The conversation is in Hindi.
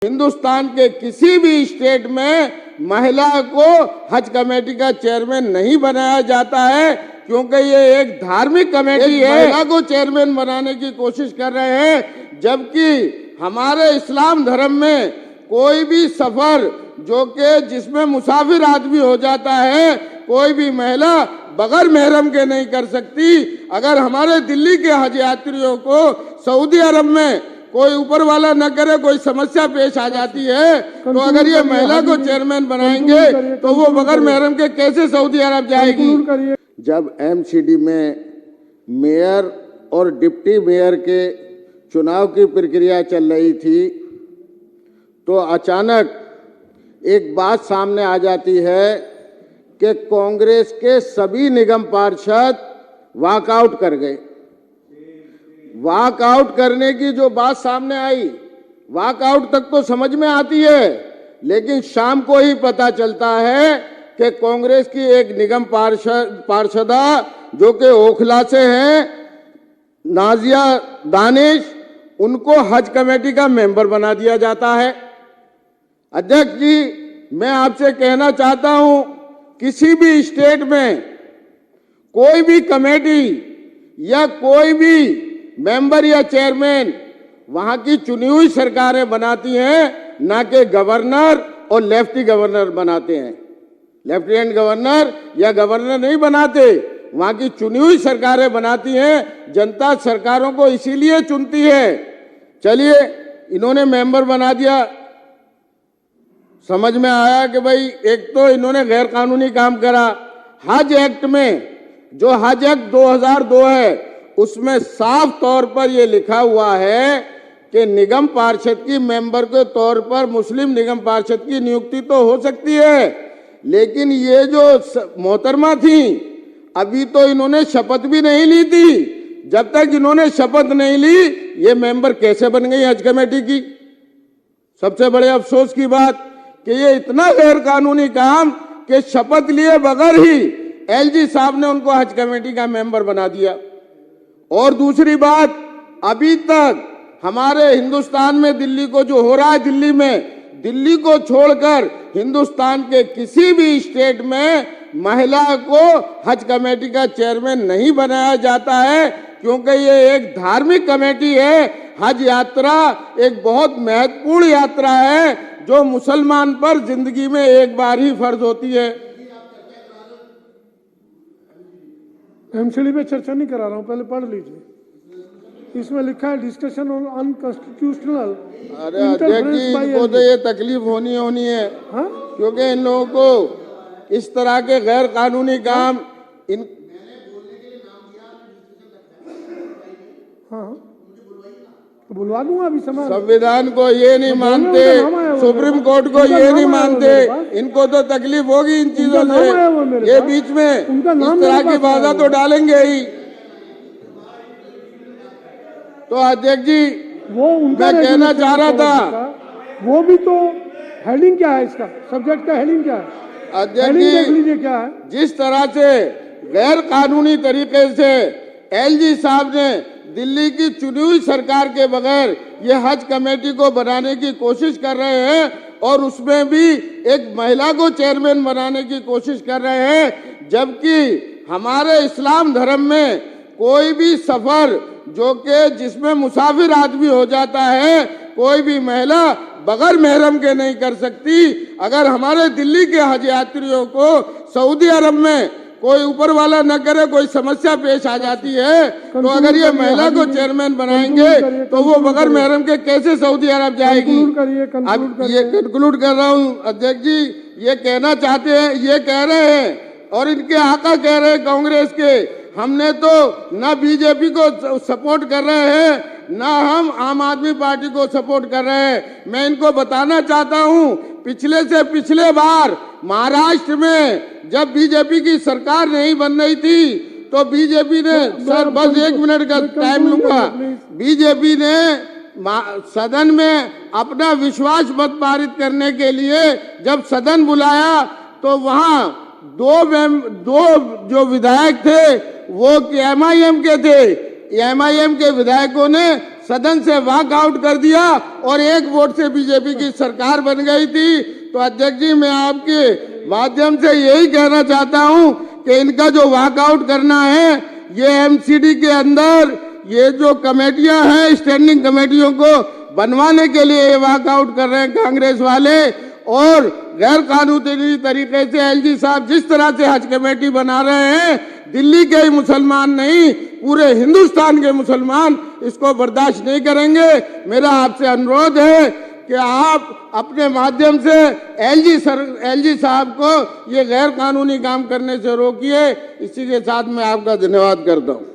हिंदुस्तान के किसी भी स्टेट में महिला को हज कमेटी का चेयरमैन नहीं बनाया जाता है, क्योंकि ये एक धार्मिक कमेटी है। महिला को चेयरमैन बनाने की कोशिश कर रहे हैं, जबकि हमारे इस्लाम धर्म में कोई भी सफर जो कि जिसमें मुसाफिर आदमी हो जाता है, कोई भी महिला बगैर महरम के नहीं कर सकती। अगर हमारे दिल्ली के हज यात्रियों को सऊदी अरब में कोई ऊपर वाला न करे, कोई समस्या पेश आ जाती है, तो अगर ये महिला को चेयरमैन बनाएंगे तो वो बगैर महरम के कैसे सऊदी अरब जाएगी। जब एमसीडी में मेयर और डिप्टी मेयर के चुनाव की प्रक्रिया चल रही थी, तो अचानक एक बात सामने आ जाती है कि कांग्रेस के सभी निगम पार्षद वॉकआउट कर गए। वॉकआउट करने की जो बात सामने आई, वॉकआउट तक तो समझ में आती है, लेकिन शाम को ही पता चलता है कि कांग्रेस की एक निगम पार्षदा जो कि ओखला से हैं, नाजिया दानिश, उनको हज कमेटी का मेंबर बना दिया जाता है। अध्यक्ष जी, मैं आपसे कहना चाहता हूं, किसी भी स्टेट में कोई भी कमेटी या कोई भी मेंबर या चेयरमैन वहां की चुनी हुई सरकारें बनाती हैं, ना कि गवर्नर और लेफ्टी गवर्नर बनाते हैं। लेफ्टिनेंट गवर्नर या गवर्नर नहीं बनाते, वहां की चुनी हुई सरकारें बनाती हैं। जनता सरकारों को इसीलिए चुनती है। चलिए, इन्होंने मेंबर बना दिया, समझ में आया कि भाई एक तो इन्होंने गैर कानूनी काम करा। हज एक्ट में, जो हज एक्ट 2002 है, उसमें साफ तौर पर यह लिखा हुआ है कि निगम पार्षद की मेंबर के तौर पर मुस्लिम निगम पार्षद की नियुक्ति तो हो सकती है, लेकिन ये जो मोहतरमा थी, अभी तो इन्होंने शपथ भी नहीं ली थी। जब तक इन्होंने शपथ नहीं ली, ये मेंबर कैसे बन गई हज कमेटी की। सबसे बड़े अफसोस की बात कि ये इतना गैर कानूनी काम कि शपथ लिए बगैर ही एलजी साहब ने उनको हज कमेटी का मेंबर बना दिया। और दूसरी बात, अभी तक हमारे हिंदुस्तान में दिल्ली को जो हो रहा है, दिल्ली में, दिल्ली को छोड़कर हिंदुस्तान के किसी भी स्टेट में महिला को हज कमेटी का चेयरमैन नहीं बनाया जाता है, क्योंकि ये एक धार्मिक कमेटी है। हज यात्रा एक बहुत महत्वपूर्ण यात्रा है, जो मुसलमान पर जिंदगी में एक बार ही फर्ज होती है। एमसीडी पे चर्चा नहीं करा रहा हूँ, पहले पढ़ लीजिए। इसमें लिखा है डिस्कशन ऑन अनकॉन्स्टिट्यूशनल। अरे अध्यक्ष जी, इनको तो ये तकलीफ होनी है, क्योंकि इन लोगों को इस तरह के गैर कानूनी काम इन तो बुलवा दूंगा अभी। संविधान को ये नहीं मानते, सुप्रीम कोर्ट को ये नहीं मानते, इनको तो तकलीफ होगी इन चीजों से। ये बीच में इस तरह की बाधा तो डालेंगे ही। तो अध्यक्ष जी, वो मैं कहना चाह रहा था, वो भी तो हेडिंग क्या है, इसका सब्जेक्ट का हेडिंग क्या है? अध्यक्ष जी, क्या है? जिस तरह से गैर कानूनी तरीके से एलजी साहब ने दिल्ली की चुनी हुई सरकार के बगैर ये हज कमेटी को बनाने की कोशिश कर रहे हैं, और उसमें भी एक महिला को चेयरमैन बनाने की कोशिश कर रहे हैं, जबकि हमारे इस्लाम धर्म में कोई भी सफर जो कि जिसमें मुसाफिर आदमी हो जाता है, कोई भी महिला बगैर महरम के नहीं कर सकती। अगर हमारे दिल्ली के हज यात्रियों को सऊदी अरब में कोई ऊपर वाला न करे, कोई समस्या पेश आ जाती है, तो अगर ये महिला को चेयरमैन बनाएंगे तो वो बगैर महरम के कैसे सऊदी अरब जाएगी। अब ये कंक्लूड कर रहा हूँ अध्यक्ष जी, ये कहना चाहते हैं, ये कह रहे हैं और इनके आका कह रहे हैं कांग्रेस के, हमने तो ना बीजेपी को सपोर्ट कर रहे हैं, ना हम आम आदमी पार्टी को सपोर्ट कर रहे हैं। मैं इनको बताना चाहता हूं, पिछले से पिछले बार महाराष्ट्र में जब बीजेपी की सरकार नहीं बन रही थी, तो बीजेपी ने, सर बस 1 मिनट का टाइम लूंगा, बीजेपी ने सदन में अपना विश्वास मत पारित करने के लिए जब सदन बुलाया, तो वहां दो जो विधायक थे वो एमआईएम के थे। एमआईएम के विधायकों ने सदन से वॉकआउट कर दिया और एक वोट से बीजेपी की सरकार बन गई थी। तो अध्यक्ष जी, मैं आपके माध्यम से यही कहना चाहता हूं कि इनका जो वॉकआउट करना है, ये एमसीडी के अंदर ये जो कमेटियां हैं, स्टैंडिंग कमेटियों को बनवाने के लिए ये वॉकआउट कर रहे हैं कांग्रेस वाले। और गैर कानूनी तरीके से एलजी साहब जिस तरह से हज कमेटी बना रहे हैं, दिल्ली के ही मुसलमान नहीं, पूरे हिंदुस्तान के मुसलमान इसको बर्दाश्त नहीं करेंगे। मेरा आपसे अनुरोध है कि आप अपने माध्यम से एलजी साहब को ये गैर कानूनी काम करने से रोकिए। इसी के साथ मैं आपका धन्यवाद करता हूँ।